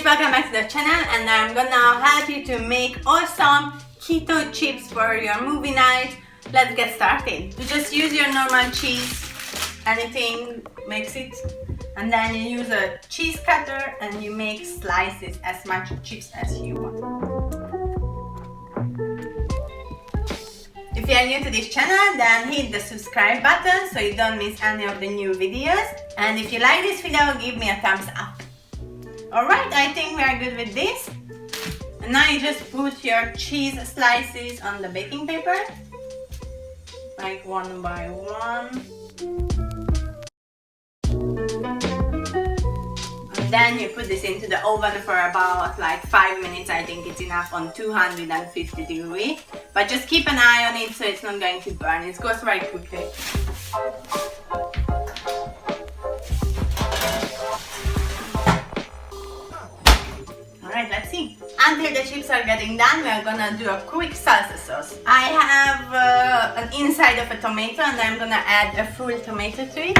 welcome back to the channel, and I'm gonna help you to make awesome keto chips for your movie night. Let's get started. You just use your normal cheese, anything, mix it, and then you use a cheese cutter and you make slices as much chips as you want. If you are new to this channel, then hit the subscribe button so you don't miss any of the new videos. And if you like this video, give me a thumbs up. Alright, I think we are good with this. And now you just put your cheese slices on the baking paper, like one by one. And then you put this into the oven for about like 5 minutes. I think it's enough on 250 degrees. But just keep an eye on it so it's not going to burn. It goes very quickly. Alright, let's see. Until the chips are getting done, we are gonna do a quick salsa sauce. I have an inside of a tomato and I'm gonna add a full tomato to it.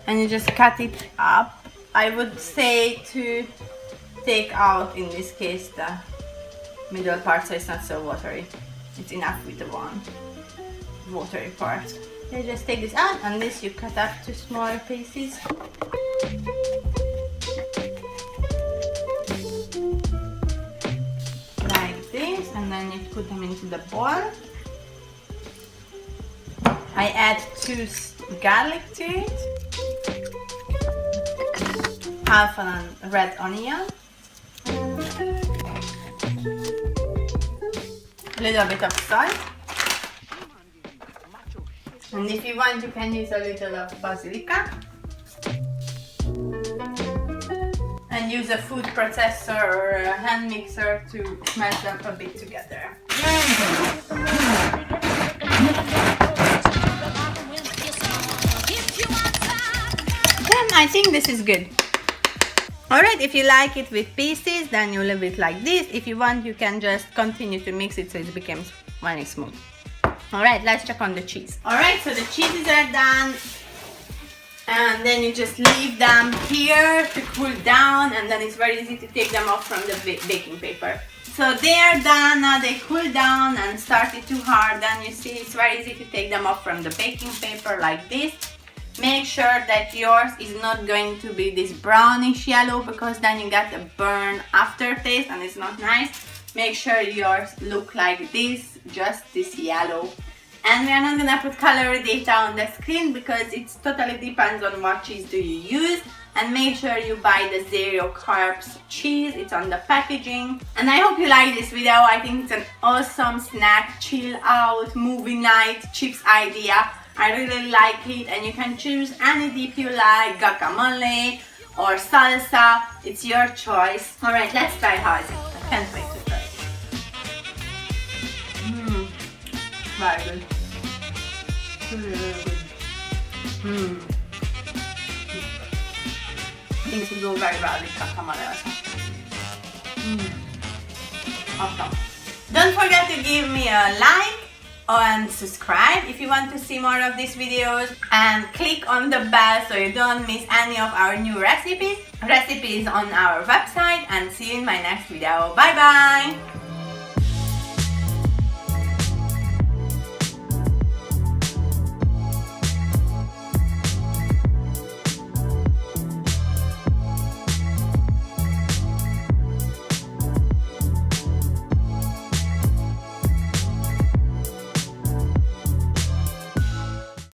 And you just cut it up. I would say to take out, in this case, the middle part so it's not so watery. It's enough with the one watery part. You just take this out, and this you cut up to smaller pieces. Like this, and then you put them into the bowl. I add 2 garlic to it. Half a red onion, a little bit of salt, and if you want you can use a little of basilikum, and use a food processor or a hand mixer to smash them a bit together. Then I think this is good. Alright, if you like it with pieces, then you leave it like this. If you want, you can just continue to mix it so it becomes very smooth. Alright, let's check on the cheese. Alright, so the cheeses are done. And then you just leave them here to cool down, and then it's very easy to take them off from the baking paper. So they are done, now they cool down and started to harden. You see, it's very easy to take them off from the baking paper like this. Make sure that yours is not going to be this brownish yellow, because then you get a burn aftertaste and it's not nice. Make sure yours look like this, just this yellow. And we are not gonna put calorie data on the screen because it totally depends on what cheese do you use. And make sure you buy the 0 carbs cheese, it's on the packaging. And I hope you like this video. I think it's an awesome snack, chill out, movie night, chips idea. I really like it, and you can choose any dip you like, guacamole or salsa, it's your choice. Alright, let's try how is it. I can't wait to try it. Very good. Really good. Things will go very well with guacamole also. Awesome. Don't forget to give me a like and subscribe if you want to see more of these videos, and click on the bell so you don't miss any of our new recipes on our website, and see you in my next video. Bye bye.